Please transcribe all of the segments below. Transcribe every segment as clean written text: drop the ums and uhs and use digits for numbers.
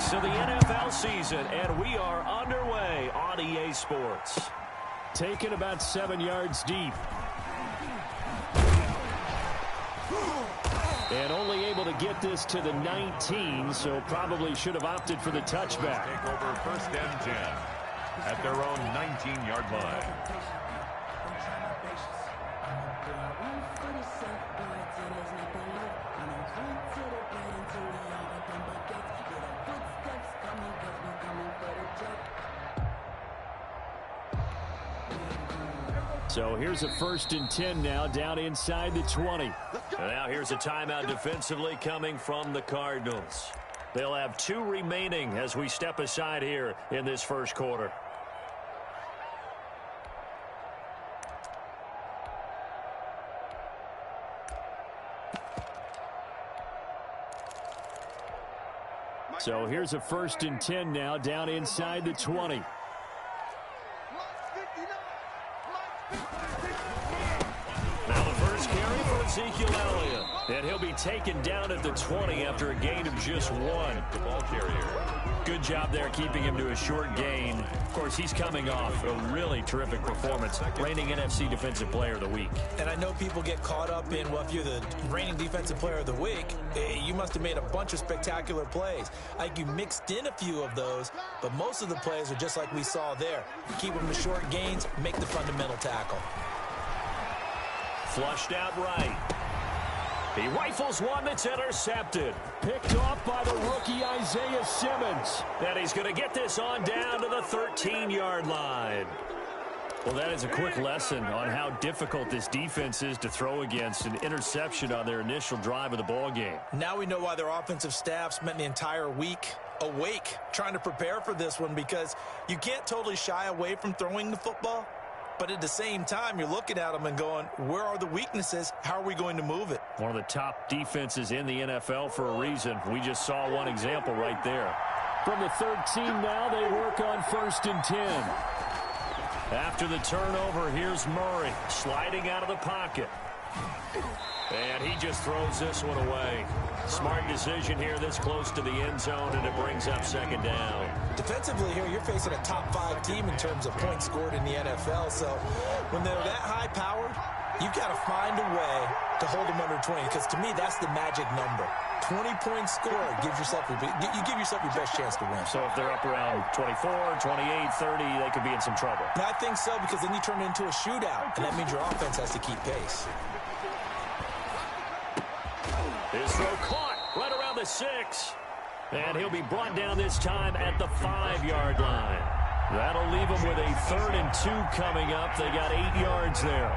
weeks of the NFL season, and we are underway on EA Sports. Taken about 7 yards deep. And only able to get this to the 19, so probably should have opted for the touchback. Take over 1st and 10 at their own 19-yard line. So here's a 1st and 10 now, down inside the 20. And now here's a timeout defensively coming from the Cardinals. They'll have 2 remaining as we step aside here in this first quarter. So here's a 1st and 10 now, down inside the 20. Now the first carry for Ezekiel Elliott. And he'll be taken down at the 20 after a gain of just 1. The ball carrier. Good job there keeping him to a short gain. Of course, he's coming off a really terrific performance. Reigning NFC Defensive Player of the Week. And I know people get caught up in, well, if you're the reigning Defensive Player of the Week, you must have made a bunch of spectacular plays. I think you mixed in a few of those, but most of the plays are just like we saw there. Keep them to short gains, make the fundamental tackle. Flushed out right. He rifles one that's intercepted. Picked off by the rookie Isaiah Simmons. And he's going to get this on down to the 13-yard line. Well, that is a quick lesson on how difficult this defense is to throw against. An interception on their initial drive of the ball game. Now we know why their offensive staff spent the entire week awake trying to prepare for this one, because you can't totally shy away from throwing the football. But at the same time, you're looking at them and going, where are the weaknesses? How are we going to move it? One of the top defenses in the NFL for a reason. We just saw one example right there. From the 13 now, they work on 1st and 10. After the turnover, here's Murray sliding out of the pocket. And he just throws this one away. Smart decision here this close to the end zone, and it brings up 2nd down. Defensively here, you're facing a top 5 team in terms of points scored in the NFL. So when they're that high-powered, you've got to find a way to hold them under 20, because to me, that's the magic number. 20 points scored, you give yourself your best chance to win. So if they're up around 24, 28, 30, they could be in some trouble. I think so, because then you turn it into a shootout, and that means your offense has to keep pace. His throw caught right around the 6. And he'll be brought down this time at the 5-yard line. That'll leave him with a 3rd and 2 coming up. They got 8 yards there.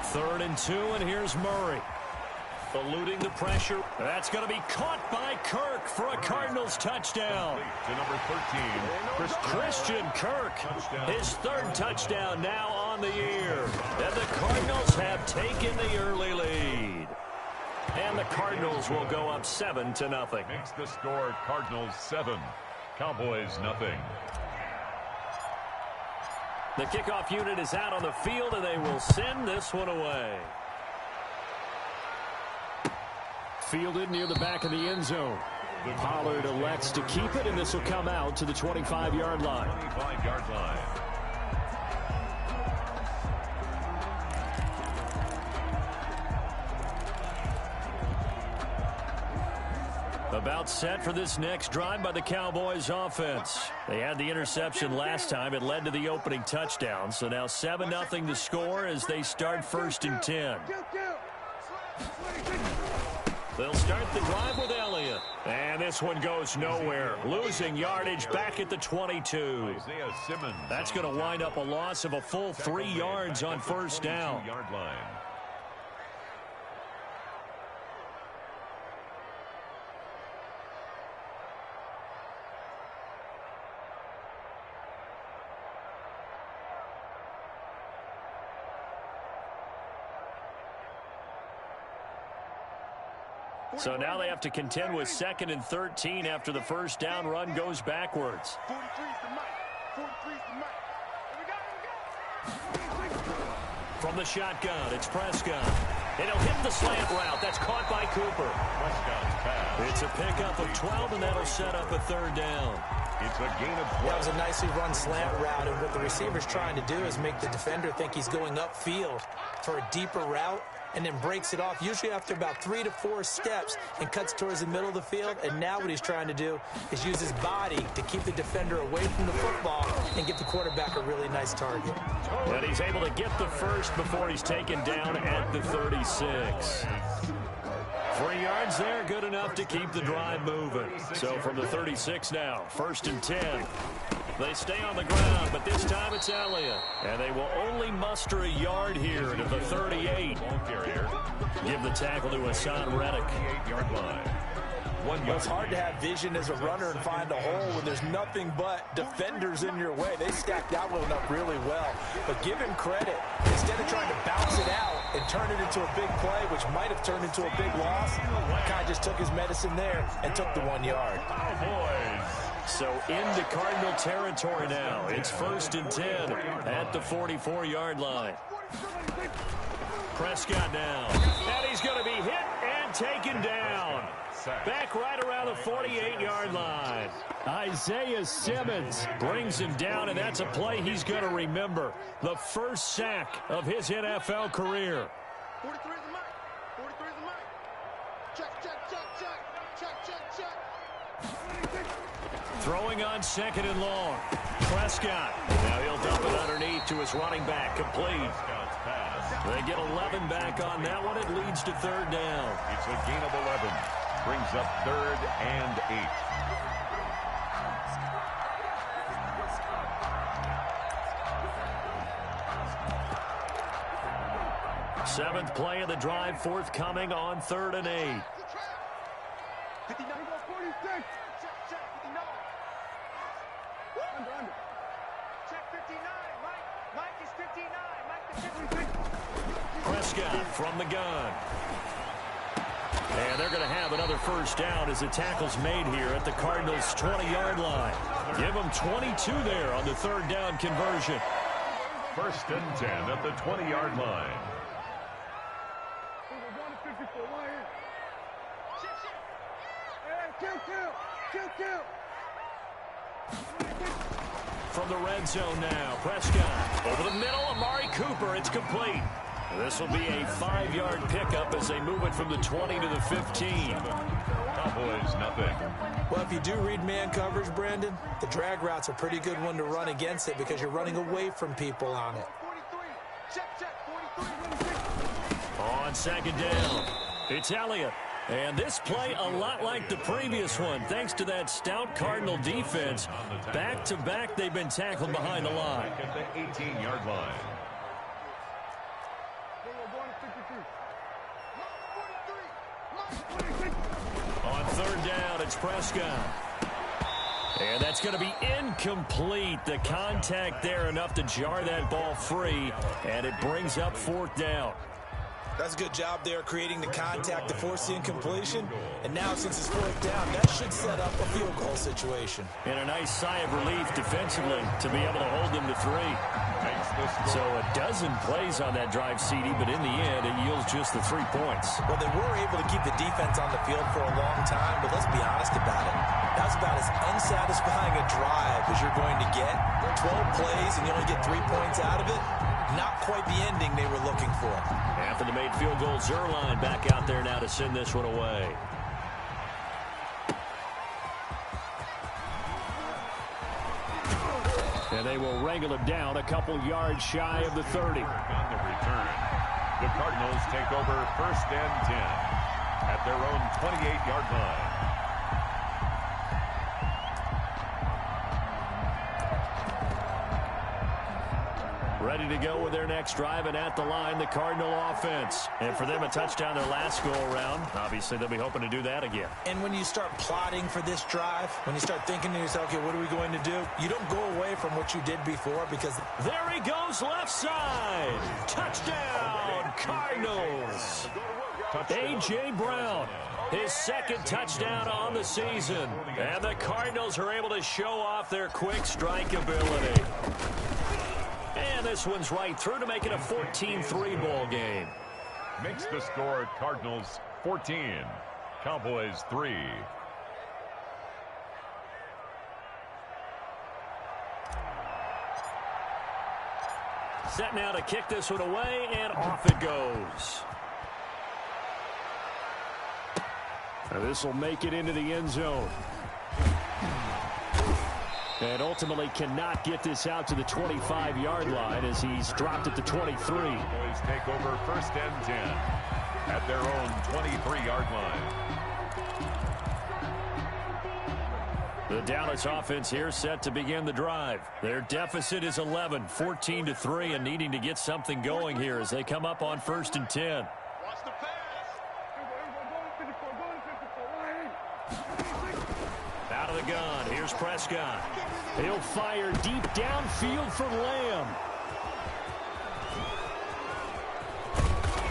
Third and 2, and here's Murray. Eluding the pressure. That's going to be caught by Kirk for a Cardinals touchdown. To number 13, Christian Kirk. His 3rd touchdown now on the year. And the Cardinals have taken the early lead. And the Cardinals will go up 7-0. Makes the score Cardinals 7, Cowboys nothing. The kickoff unit is out on the field, and they will send this one away. Fielded near the back of the end zone. Pollard elects to keep it, and this will come out to the 25-yard line. 25-yard line. About set for this next drive by the Cowboys offense. They had the interception last time. It led to the opening touchdown. So now 7-0 to score as they start 1st and 10. They'll start the drive with Elliott. And this one goes nowhere. Losing yardage back at the 22. Isaiah Simmons. That's going to wind up a loss of a full 3 yards on 1st down. 22-yard line. So now they have to contend with 2nd and 13 after the 1st down run goes backwards. 43's the mic. 43's the mic. Here we go. From the shotgun, it's Prescott. And he'll hit the slant route. That's caught by Cooper. Prescott's pass. It's a pickup of 12, and that'll set up a third down. It's a gain of 12. That was a nicely run slant route, and what the receiver's trying to do is make the defender think he's going upfield for a deeper route, and then breaks it off, usually after about 3 to 4 steps, and cuts towards the middle of the field. And now what he's trying to do is use his body to keep the defender away from the football and give the quarterback a really nice target. And he's able to get the first before he's taken down at the 36. 3 yards there, good enough to keep the drive moving. So from the 36 now, 1st and 10. They stay on the ground, but this time it's Elliott. And they will only muster a yard here to the 38. Give the tackle to Hassan Reddick. 38-yard line. 1 yard. Well, it's hard to have vision as a runner and find a hole when there's nothing but defenders in your way. They stacked that one up really well. But give him credit. Instead of trying to bounce it out and turn it into a big play, which might have turned into a big loss, kind of just took his medicine there and took the 1 yard. So into Cardinal territory now. It's 1st and 10 at the 44-yard line. Prescott now. And he's going to be hit and taken down. Back right around the 48-yard line. Isaiah Simmons brings him down, and that's a play he's going to remember. The first sack of his NFL career. 43 is the mic. 43 is the mic. Check, check, check, check. Check, check, check. Throwing on 2nd and long. Prescott. Now he'll dump it underneath to his running back. Complete. They get 11 back on that one. It leads to 3rd down. It's a gain of 11. Brings up 3rd and 8. Seventh play of the drive forthcoming on 3rd and 8. 59, 46. Check, check, 59. Under. Check 59. Mike is 59. Mike is 59. Prescott from the gun. And they're going to have another first down as the tackle's made here at the Cardinals' 20-yard line. Give them 22 there on the 3rd down conversion. 1st and 10 at the 20-yard line. From the red zone now, Prescott over the middle, Amari Cooper, it's complete. This will be a 5-yard pickup as they move it from the 20 to the 15. Cowboys, nothing. Well, if you do read man coverage, Brandon, the drag route's a pretty good one to run against it because you're running away from people on it. 43. Check, check, 43. On 2nd down, it's Elliott. And this play a lot like the previous one. Thanks to that stout Cardinal defense, back-to-back they've been tackled behind the line. At the 18-yard line. On 3rd down, it's Prescott. And that's going to be incomplete. The contact there enough to jar that ball free, and it brings up 4th down. That's a good job there creating the contact to force the incompletion. And now since it's 4th down, that should set up a field goal situation. And a nice sigh of relief defensively to be able to hold them to 3. So a dozen plays on that drive, CD, but in the end, it yields just the 3 points. Well, they were able to keep the defense on the field for a long time, but let's be honest about it. That's about as unsatisfying a drive as you're going to get. 12 plays and you only get 3 points out of it. Not quite the ending they were looking for. After the made field goal, Zerline back out there now to send this one away. And they will wrangle it down a couple yards shy of the 30. On the return, the Cardinals take over 1st and 10 at their own 28-yard line. Ready to go with their next drive, and at the line, the Cardinal offense. And for them, a touchdown their last go-around. Obviously, they'll be hoping to do that again. And when you start plotting for this drive, when you start thinking to yourself, okay, what are we going to do? You don't go away from what you did before because... There he goes, left side. Touchdown, Cardinals. A.J. Brown, his 2nd touchdown on the season. And the Cardinals are able to show off their quick strike ability. And And this one's right through to make it a 14-3 ball game. Makes the score Cardinals 14, Cowboys 3. Set now to kick this one away, and off it goes. This will make it into the end zone. And ultimately cannot get this out to the 25-yard line as he's dropped at the 23. Cowboys take over first and 10 at their own 23-yard line. The Dallas offense here set to begin the drive. Their deficit is 11, 14-3, and needing to get something going here as they come up on first and 10. Watch the pass. Out of the gun, here's Prescott. He'll fire deep downfield for Lamb.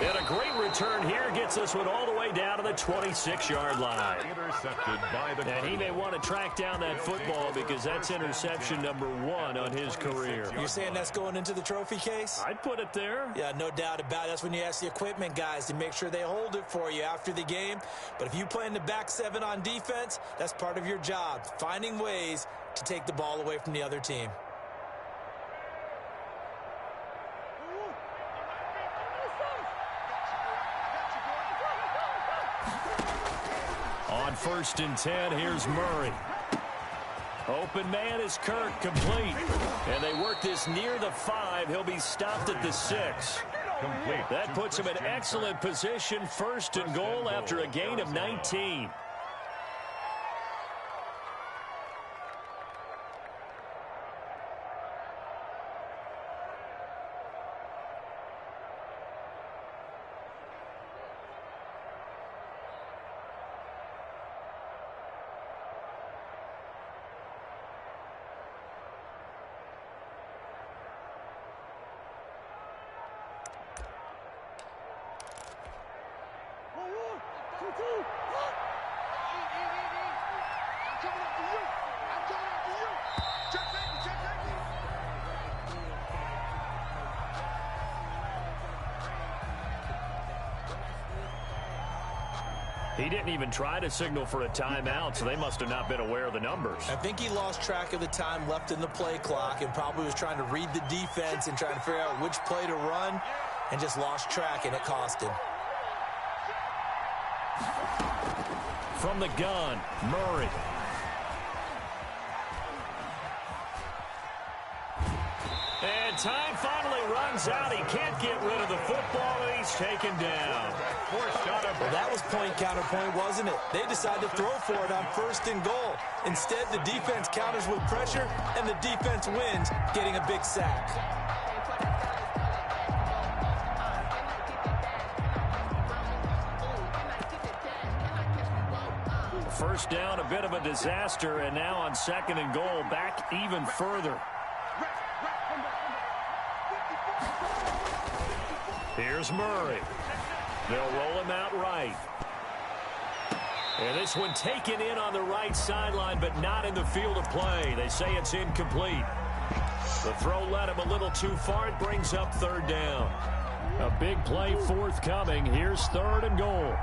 And a great return here gets this one all the way down to the 26-yard line. Intercepted by the And he may want to track down that football because that's interception number 1 on his career. You're saying that's going into the trophy case? I'd put it there. Yeah, no doubt about it. That's when you ask the equipment guys to make sure they hold it for you after the game. But if you play in the back 7 on defense, that's part of your job, finding ways to take the ball away from the other team. On first and 10, here's Murray. Open man is Kirk, complete. And they work this near the 5. He'll be stopped at the 6. complete. That puts him in excellent position, first and goal after a gain of 19. He didn't even try to signal for a timeout, so they must have not been aware of the numbers. I think he lost track of the time left in the play clock and probably was trying to read the defense and trying to figure out which play to run and just lost track, and it cost him. From the gun, Murray. And time finally runs out. He can't get rid of the football, and he's taken down. Well, that was point counterpoint, wasn't it? They decided to throw for it on first and goal. Instead, the defense counters with pressure, and the defense wins, getting a big sack. First down, a bit of a disaster, and now on second and goal, back even further. Here's Murray. They'll roll him out right. And this one taken in on the right sideline, but not in the field of play. They say it's incomplete. The throw led him a little too far. It brings up third down. A big play forthcoming. Here's third and goal.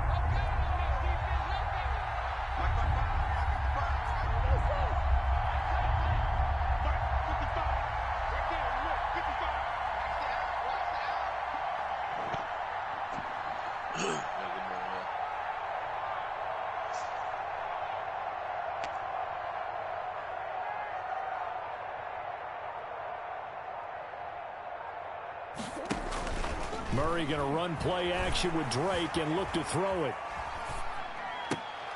Murray going to run play action with Drake and look to throw it.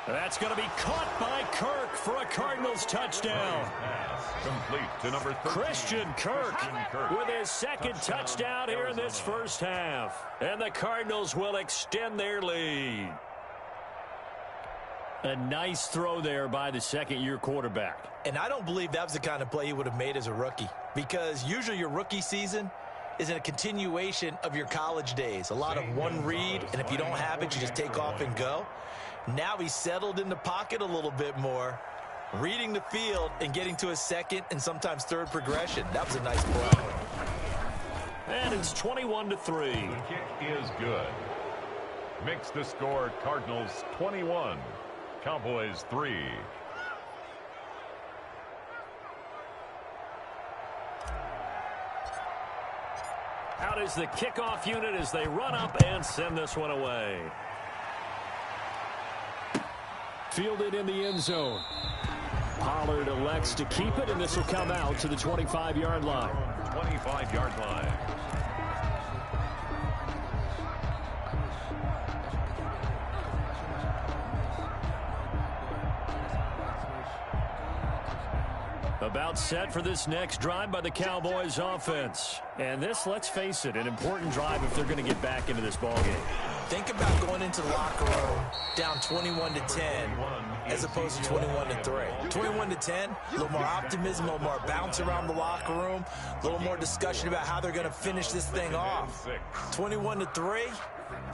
That's going to be caught by Kirk for a Cardinals touchdown. Complete to number 13. Christian Kirk with his second touchdown here in this first half. And the Cardinals will extend their lead. A nice throw there by the second-year quarterback. And I don't believe that was the kind of play he would have made as a rookie, because usually your rookie season is a continuation of your college days. A lot of one read, and if you don't have it, you just take off and go. Now he's settled in the pocket a little bit more, reading the field and getting to his second and sometimes third progression. That was a nice play. And it's 21-3. The kick is good. Makes the score Cardinals 21, Cowboys 3. Out is the kickoff unit as they run up and send this one away. Fielded in the end zone. Pollard elects to keep it, and this will come out to the 25-yard line. 25-yard line. About set for this next drive by the Cowboys offense. And this, let's face it, an important drive if they're going to get back into this ballgame. Think about going into the locker room down 21-10 as opposed to 21-3. 21-10, a little more optimism, a little more bounce around the locker room, a little more discussion about how they're going to finish this thing off. 21-3,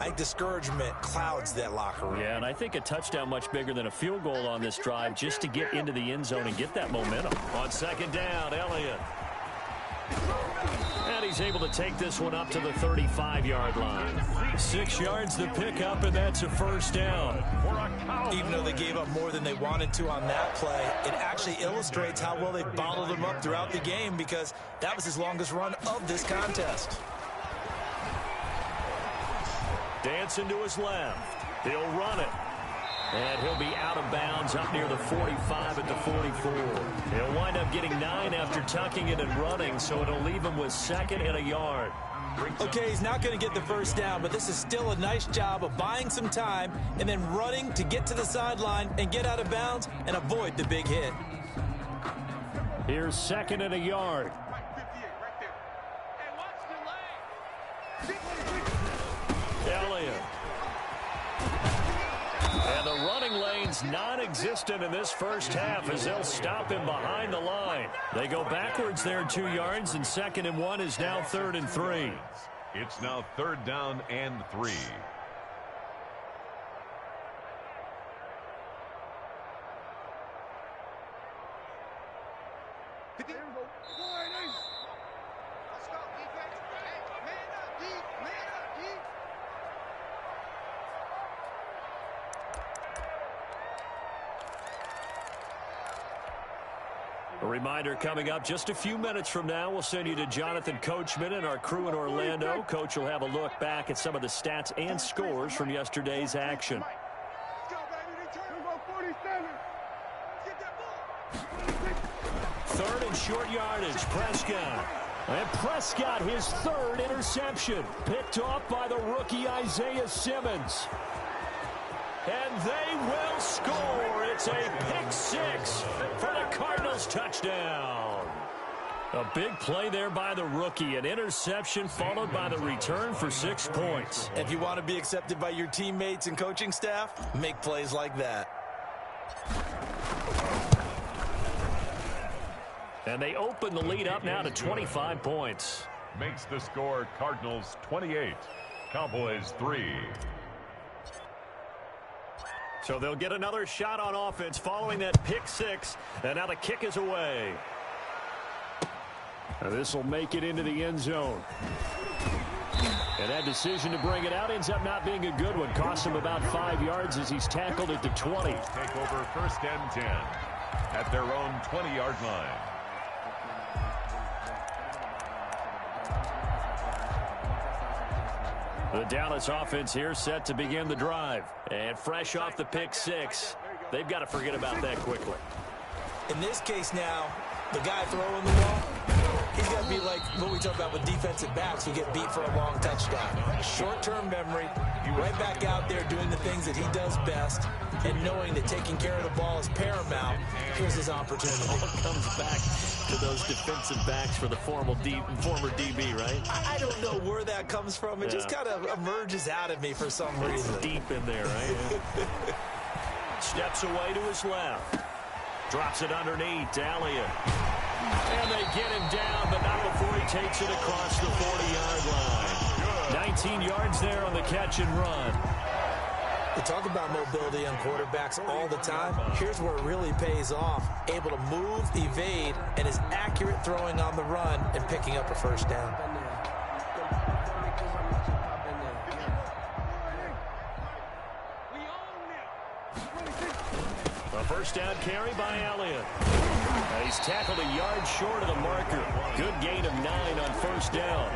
I think discouragement clouds that locker room. Yeah, and I think a touchdown much bigger than a field goal on this drive just to get into the end zone and get that momentum. On second down, Elliott. And he's able to take this one up to the 35-yard line. 6 yards the pickup, and that's a first down. Even though they gave up more than they wanted to on that play, it actually illustrates how well they bottled him up throughout the game because that was his longest run of this contest. Dancing to his left. He'll run it. And he'll be out of bounds up near the 45 at the 44. He'll wind up getting 9 after tucking it and running, so it'll leave him with second and a yard. Okay, he's not going to get the first down, but this is still a nice job of buying some time and then running to get to the sideline and get out of bounds and avoid the big hit. Here's second and a yard. Elliott. And the running lane's non-existent in this first half as they'll stop him behind the line. They go backwards there 2 yards, and 2nd and 1 is now 3rd and 3. It's now 3rd down and 3. A reminder coming up just a few minutes from now, we'll send you to Jonathan Coachman and our crew in Orlando. Coach will have a look back at some of the stats and scores from yesterday's action. Third and short yardage, Prescott. And Prescott, his 3rd interception, picked off by the rookie Isaiah Simmons. And they will score. It's a pick 6 for the Cardinals touchdown. A big play there by the rookie. An interception followed by the return for 6 points. If you want to be accepted by your teammates and coaching staff, make plays like that. And they open the lead up now to 25 points. Makes the score Cardinals 28, Cowboys 3. So they'll get another shot on offense following that pick 6. And now the kick is away. This will make it into the end zone. And that decision to bring it out ends up not being a good one. Cost him about 5 yards as he's tackled at the 20. Take over 1st and 10 at their own 20-yard line. The Dallas offense here set to begin the drive. And fresh off the pick 6, they've got to forget about that quickly. In this case now, the guy throwing the ball, he's got to be like what we talk about with defensive backs who get beat for a long touchdown. Short-term memory, right back out there doing the things that he does best, and knowing that taking care of the ball is paramount. Here's his opportunity. All comes back to those defensive backs for the former DB, right? I don't know where that comes from. It just kind of emerges out of me for some reason. It's deep in there, right? Steps away to his left. Drops it underneath to Elliott. And they get him down, but not before he takes it across the 40-yard line. 19 yards there on the catch and run. We talk about mobility on quarterbacks all the time. Here's where it really pays off. Able to move, evade, and is accurate throwing on the run and picking up a first down. First down carry by Elliott. And he's tackled a yard short of the marker. Good gain of 9 on first down.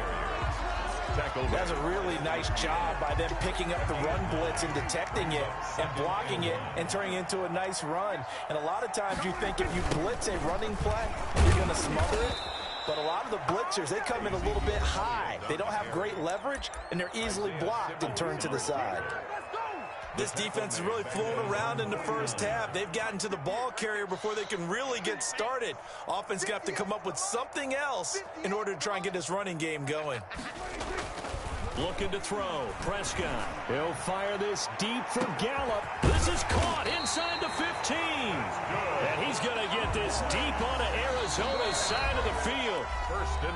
That's a really nice job by them picking up the run blitz and detecting it and blocking it and turning it into a nice run. And a lot of times you think if you blitz a running play, you're going to smother it. But a lot of the blitzers, they come in a little bit high. They don't have great leverage, and they're easily blocked and turned to the side. This defense is really flown around in the first half. They've gotten to the ball carrier before they can really get started. Offense got to come up with something else in order to try and get this running game going. Looking to throw. Prescott. He'll fire this deep for Gallup. This is caught inside the 15. And he's going to get this deep onto Arizona's side of the field.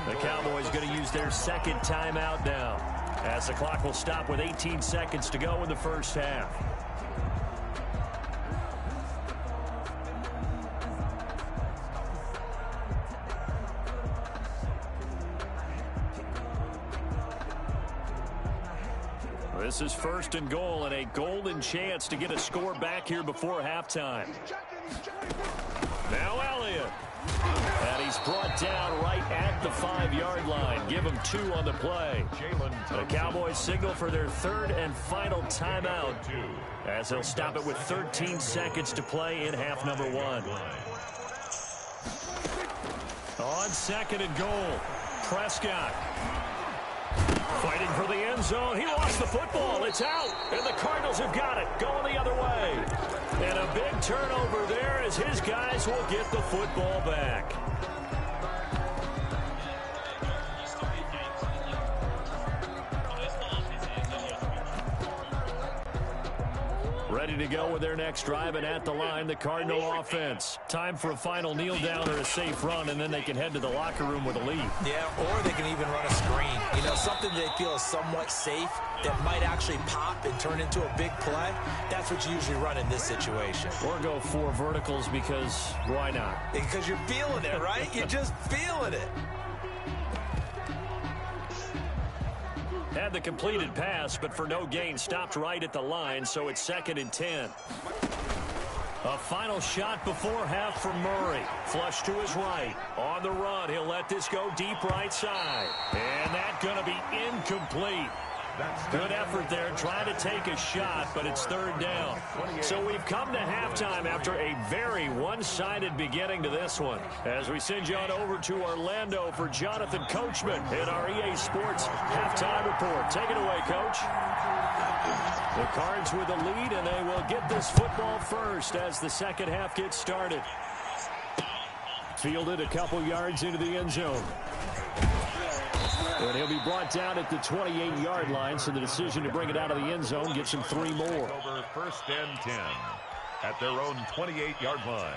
The Cowboys going to use their second timeout now, as the clock will stop with 18 seconds to go in the first half. This is first and goal, and a golden chance to get a score back here before halftime. Now Elliott. And he's brought down right at the 5-yard line. Give him 2 on the play. The Cowboys signal for their third and final timeout, as they'll stop it with 13 seconds to play in half number 1. On second and goal, Prescott. Fighting for the end zone. He lost the football. It's out. And the Cardinals have got it. Going the other way. And a big turnover there as his guys will get the football back. Ready to go with their next drive, and at the line, the Cardinal offense. Time for a final kneel down or a safe run, and then they can head to the locker room with a lead. Yeah, or they can even run a screen. You know, something they feel is somewhat safe that might actually pop and turn into a big play. That's what you usually run in this situation. Or go 4 verticals, because why not? Because you're feeling it, right? You're just feeling it. Had the completed pass, but for no gain, stopped right at the line, so it's 2nd and 10. A final shot before half for Murray. Flush to his right. On the run, he'll let this go deep right side. And that's going to be incomplete. Good effort there, trying to take a shot, but it's 3rd down. So we've come to halftime after a very one-sided beginning to this one. As we send you on over to Orlando for Jonathan Coachman in our EA Sports Halftime Report. Take it away, Coach. The Cards with the lead, and they will get this football first as the second half gets started. Fielded a couple yards into the end zone. And he'll be brought down at the 28-yard line, so the decision to bring it out of the end zone gets him 3 more. Over 1st and 10 at their own 28-yard line.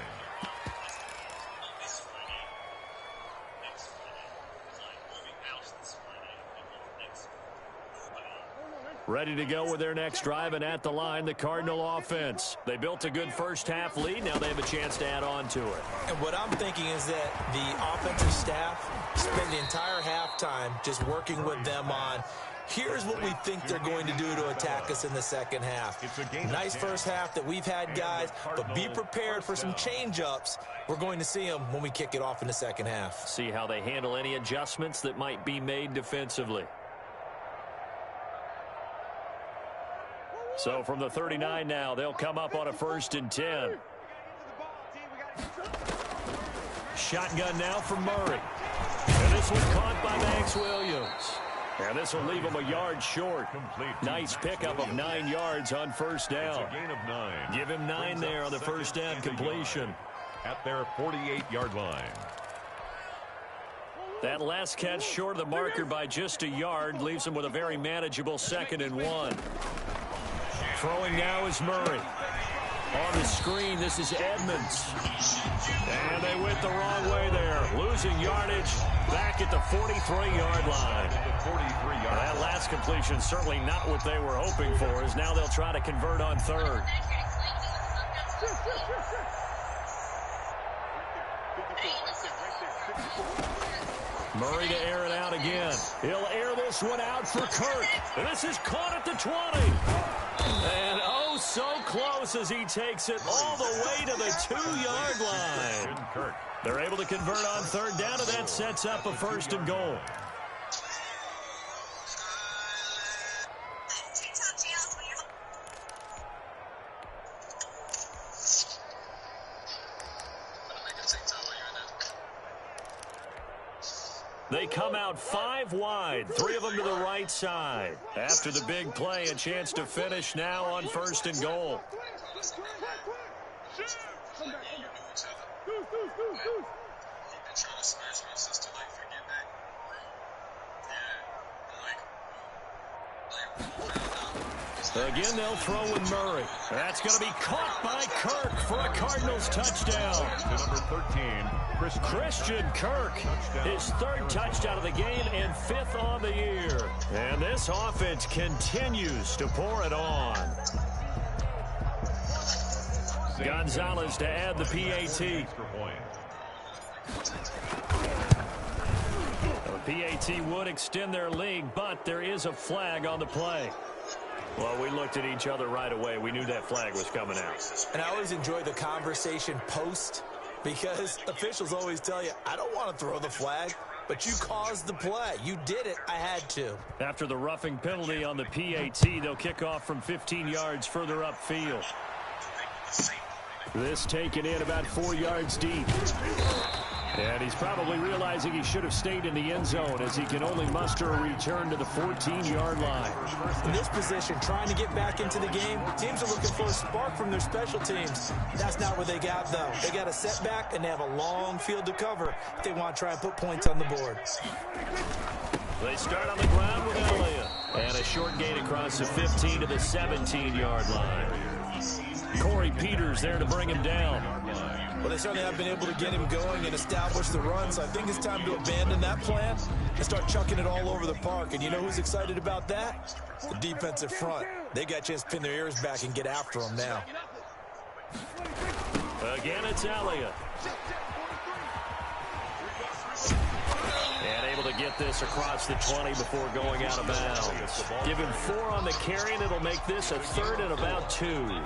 Ready to go with their next drive, and at the line, the Cardinal offense. They built a good first half lead. Now they have a chance to add on to it. And what I'm thinking is that the offensive staff spend the entire halftime just working with them on, here's what we think they're going to do to attack us in the second half. Nice first half that we've had, guys, but be prepared for some change-ups. We're going to see them when we kick it off in the second half. See how they handle any adjustments that might be made defensively. So from the 39 now, they'll come up on a 1st and 10. Shotgun now for Murray. And this one caught by Max Williams. And this will leave him a yard short. Nice pickup of 9 yards on first down. It's a gain of 9. Give him 9 there on the first down completion. At their 48-yard line. That last catch short of the marker by just a yard leaves him with a very manageable 2nd and 1. Throwing now is Murray. On the screen, this is Edmonds. And they went the wrong way there. Losing yardage back at the 43-yard line. That last completion certainly not what they were hoping for, as now they'll try to convert on 3rd. Murray to air it out again. He'll air this one out for Kirk. And this is caught at the 20. And oh, so close as he takes it all the way to the 2-yard line. They're able to convert on third down, and that sets up a first and goal. They come out 5 wide, 3 of them to the right side. After the big play, a chance to finish now on first and goal. Again, they'll throw with Murray. That's going to be caught by Kirk for a Cardinals touchdown. Number 13, Christian Kirk, his 3rd touchdown of the game and 5th on the year. And this offense continues to pour it on. Gonzalez to add the PAT. The PAT would extend their lead, but there is a flag on the play. Well, we looked at each other right away. We knew that flag was coming out. And I always enjoy the conversation post, because officials always tell you, I don't want to throw the flag, but you caused the play. You did it. I had to. After the roughing penalty on the PAT, they'll kick off from 15 yards further upfield. This taken in about 4 yards deep. And he's probably realizing he should have stayed in the end zone, as he can only muster a return to the 14-yard line. In this position, trying to get back into the game, teams are looking for a spark from their special teams. That's not what they got, though. They got a setback, and they have a long field to cover if they want to try and put points on the board. They start on the ground with Elliott. And a short gain across the 15 to the 17-yard line. Corey Peters there to bring him down. Well, they certainly have been able to get him going and establish the run, so I think it's time to abandon that plan and start chucking it all over the park. And you know who's excited about that? The defensive front. They got a chance to pin their ears back and get after him now. Again, it's Elliott. And able to get this across the 20 before going out of bounds. Give him 4 on the carry, and it'll make this a 3rd and about 2. Well,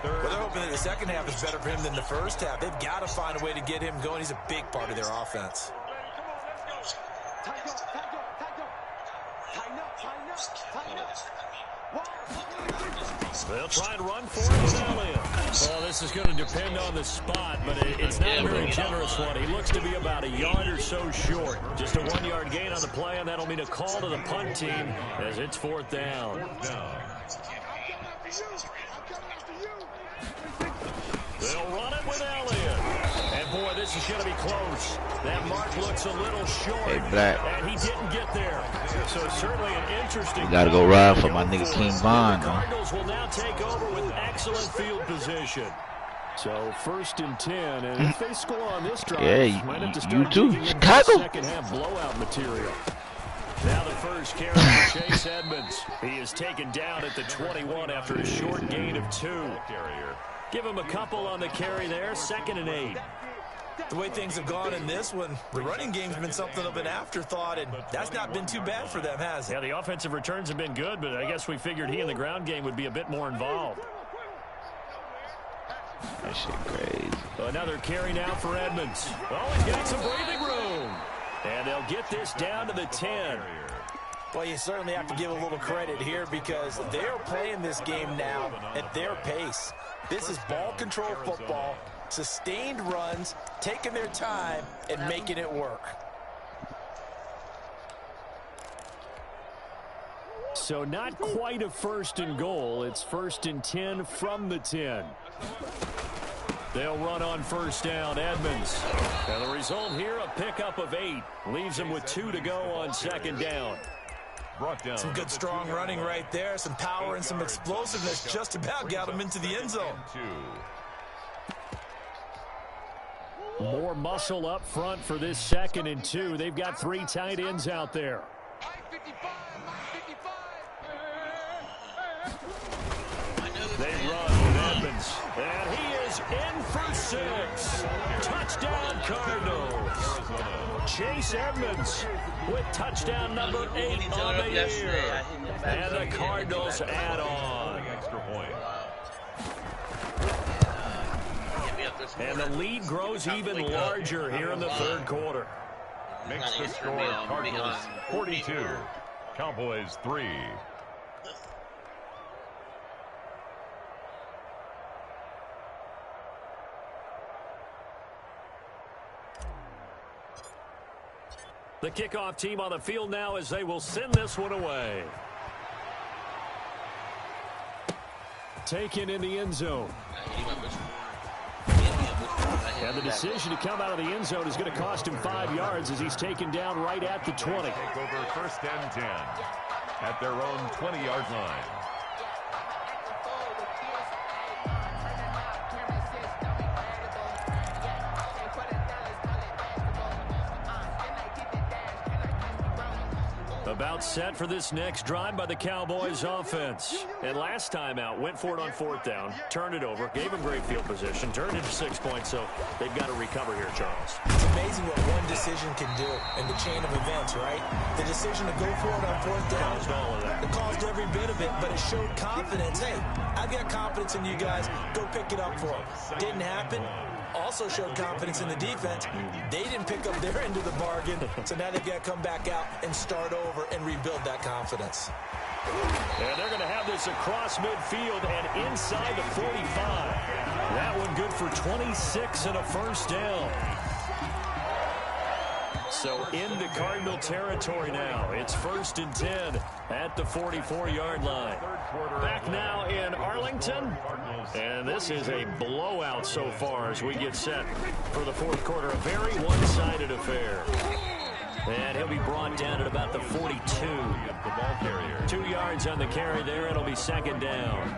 they're hoping that the second half is better for him than the first half. They've got to find a way to get him going. He's a big part of their offense. They'll try and run for it with Elliott. Well, this is going to depend on the spot, but it's not a very generous one. He looks to be about a yard or so short. Just a 1-yard gain on the play, and that'll mean a call to the punt team as it's 4th down. They'll run it with Elliott. And, boy, this is going to be close. That mark looks a little short, and he didn't get there. So certainly an interesting. You got to go ride for my nigga King Von. The Cardinals will now take over with excellent field position. So 1st and 10, and if they score on this drive, you too, Chicago. Second half blowout material. Now the first carry for Chase Edmonds. He is taken down at the 21 after a short gain of 2. Give him a couple on the carry there, 2nd and 8. The way things have gone in this one, the running game's been something of an afterthought, and that's not been too bad for them, has it? Yeah, the offensive returns have been good, but I guess we figured he in the ground game would be a bit more involved. That shit crazy. Another carry now for Edmonds. Oh, he's got some breathing room. And they'll get this down to the 10. Well, you certainly have to give a little credit here because they're playing this game now at their pace. This is ball control football, sustained runs, taking their time, and making it work. So not quite a 1st and goal. It's 1st and 10 from the 10. They'll run on 1st down, Edmonds. And the result here, a pickup of 8. Leaves them with 2 to go on 2nd down. Some good strong running right there. Some power and some explosiveness just about got them into the end zone. More muscle up front for this 2nd and 2. They've got 3 tight ends out there. They run with Edmonds. And he is in for 6. Touchdown, Cardinals. Chase Edmonds with touchdown number 8 on the year. And the Cardinals add on. And the lead grows even larger here in the third quarter. Makes the score Cardinals 42, Cowboys 3. The kickoff team on the field now as they will send this one away. Taken in the end zone. And the decision to come out of the end zone is going to cost him 5 yards as he's taken down right at the 20. Take over first and 10 at their own 20-yard line. About set for this next drive by the Cowboys offense. And last time out, went for it on fourth down, turned it over, gave him great field position, turned it to 6 points, so they've got to recover here, Charles. It's amazing what one decision can do in the chain of events, right? The decision to go for it on fourth down. Caused all of that. It caused every bit of it, but it showed confidence. Hey, I've got confidence in you guys. Go pick it up for them. Didn't happen. Also showed confidence in the defense. They didn't pick up their end of the bargain, so now they've got to come back out and start over and rebuild that confidence. And they're going to have this across midfield and inside the 45. That one good for 26 and a first down. So into Cardinal territory now. It's first and 10 at the 44-yard line. Back now in Arlington. And this is a blowout so far as we get set for the fourth quarter. A very one-sided affair. And he'll be brought down at about the 42. The ball carrier. 2 yards on the carry there. It'll be second down.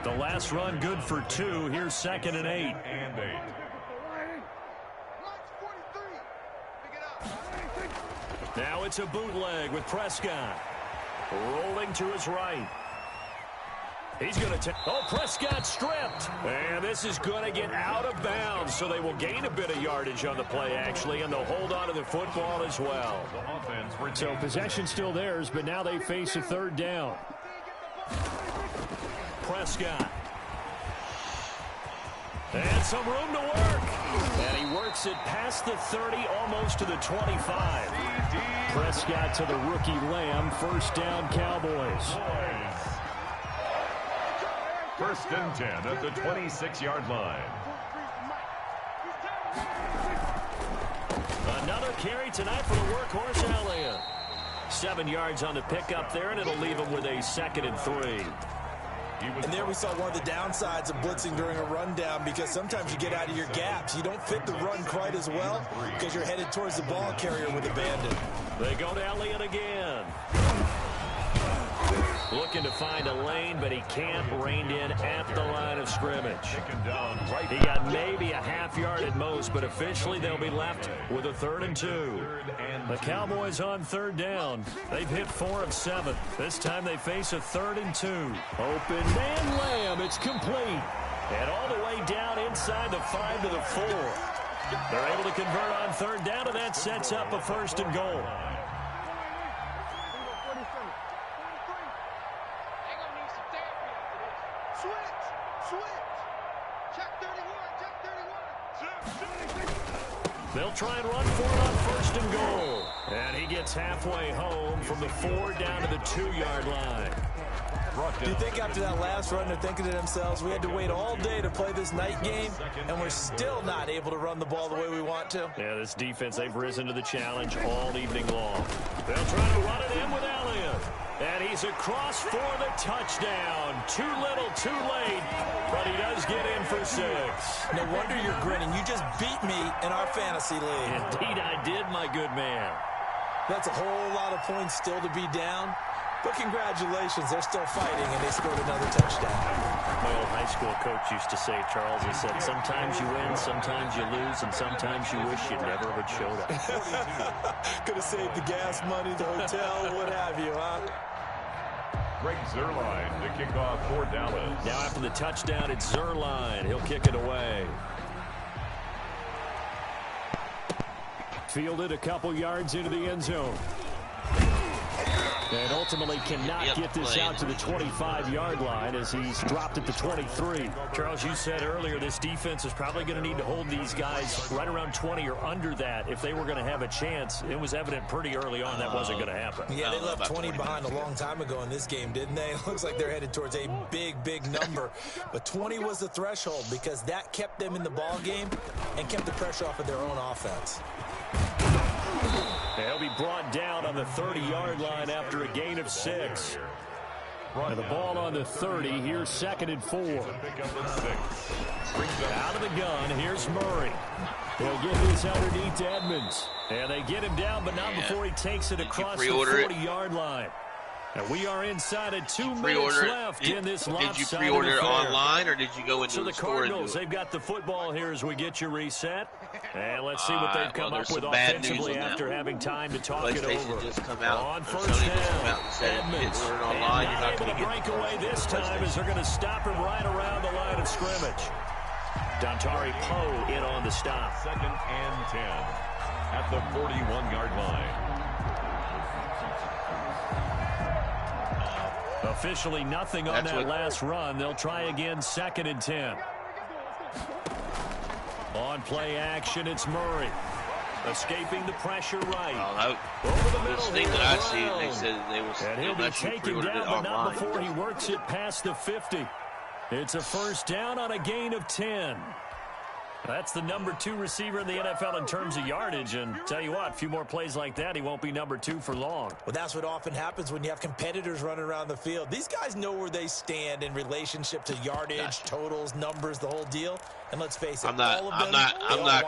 The last run good for 2. Here's second and 8. And 8. Now it's a bootleg with Prescott. Rolling to his right. He's going to take... Oh, Prescott stripped. And this is going to get out of bounds, so they will gain a bit of yardage on the play, actually, and they'll hold on to the football as well. So possession still theirs, but now they face a third down. Prescott. And some room to work. And he works it past the 30, almost to the 25. Prescott to the rookie Lamb. First down, Cowboys. First and 10 at the 26-yard line. Another carry tonight for the workhorse Elliott. 7 yards on the pickup there, and it'll leave him with a second and 3. And there we saw one of the downsides of blitzing during a rundown, because sometimes you get out of your gaps. You don't fit the run quite as well because you're headed towards the ball carrier with a bandit. They go to Elliott again. Looking to find a lane, but he can't. Reined in at the line of scrimmage. He got maybe a half yard at most, but officially they'll be left with a 3rd and 2. The Cowboys on third down. They've hit 4 of 7. This time they face a 3rd and 2. Open man Lamb. It's complete. And all the way down inside the 5 to the 4. They're able to convert on third down, and that sets up a 1st and goal. They'll try and run for it on 1st and goal. And he gets halfway home from the 4 down to the 2-yard line. Do you think after that last run they're thinking to themselves, we had to wait all day to play this night game, and we're still not able to run the ball the way we want to? Yeah, this defense, they've risen to the challenge all evening long. They'll try to run it in with Elliott. And he's across for the touchdown. Too little, too late, but he does get in for 6. No wonder you're grinning. You just beat me in our fantasy league. Indeed I did, my good man. That's a whole lot of points still to be down. But congratulations, they're still fighting, and they scored another touchdown. My old high school coach used to say, Charles, he said, sometimes you win, sometimes you lose, and sometimes you wish you never had showed up. Could have saved the gas money, the hotel, what have you, huh? Greg Zuerlein to kick off for Dallas. Now after the touchdown, it's Zuerlein. He'll kick it away. Fielded a couple yards into the end zone. And ultimately cannot get this out to the 25-yard line as he's dropped at the 23. Charles, you said earlier this defense is probably going to need to hold these guys right around 20 or under that if they were going to have a chance. It was evident pretty early on that wasn't going to happen. Yeah, they left 20 behind a long time ago in this game, didn't they? It looks like they're headed towards a big, big number. But 20 was the threshold because that kept them in the ball game and kept the pressure off of their own offense. They'll be brought down on the 30-yard line after a gain of 6. And the ball on the 30. Here's 2nd and 4. Out of the gun. Here's Murray. They'll get this underneath to Edmonds. And they get him down, but not before he takes it across the 40-yard line. And we are inside of 2 minutes left in this lopsided Did you pre-order it online, or did you go into the store and do Cardinals, it? they've got the football here as we get you reset. And let's see what they've come up with offensively after having time to talk it over. Just come out. On first down, Edmonds. And not able to break away this time as they're going to stop him right around the line of scrimmage. Dontari Poe in on the stop. 2nd and 10 at the 41-yard line. Officially nothing on that last run. They'll try again 2nd and 10. On play action, it's Murray. Escaping the pressure right. Over the middle thing that I see, they said they was, and he'll be taken down, but not before he works it past the 50. It's a first down on a gain of 10. That's the number 2 receiver in the NFL in terms of yardage. And tell you what, a few more plays like that, he won't be number 2 for long. Well, that's what often happens when you have competitors running around the field. These guys know where they stand in relationship to yardage, totals, numbers, the whole deal. And let's face it, I'm not going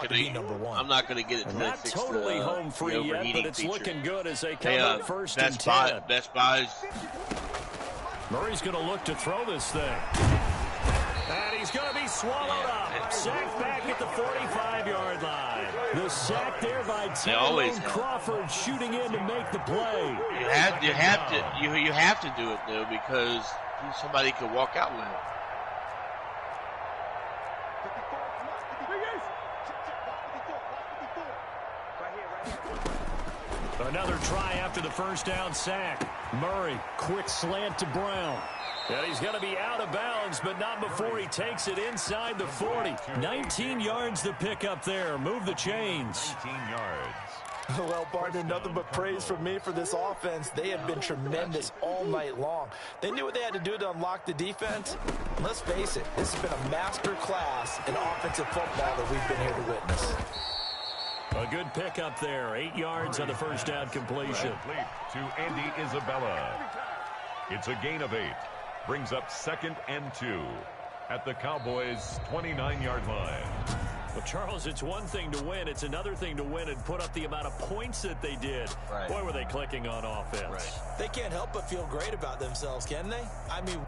to be number 1. I'm not going to get it until not totally home free yet, but it's looking good as they come up first and 10. Best Buys. Murray's going to look to throw this thing. And he's going to be swallowed up. Sacked back at the 45-yard line. The sack there by Tyrone Crawford shooting in to make the play. You have to do it though because somebody could walk out with it. Another try after the first down sack. Murray, quick slant to Brown. And he's going to be out of bounds, but not before he takes it inside the 40. 19 yards to pick up there. Move the chains. 19 yards. Well, partner, nothing but praise from me for this offense. They have been tremendous all night long. They knew what they had to do to unlock the defense. And let's face it, this has been a master class in offensive football that we've been here to witness. A good pickup there. 8 yards on the first down completion. To Andy Isabella. It's a gain of 8. Brings up 2nd and 2 at the Cowboys' 29-yard line. Well, Charles, it's one thing to win. It's another thing to win and put up the amount of points that they did. Boy, were they clicking on offense. They can't help but feel great about themselves, can they? I mean...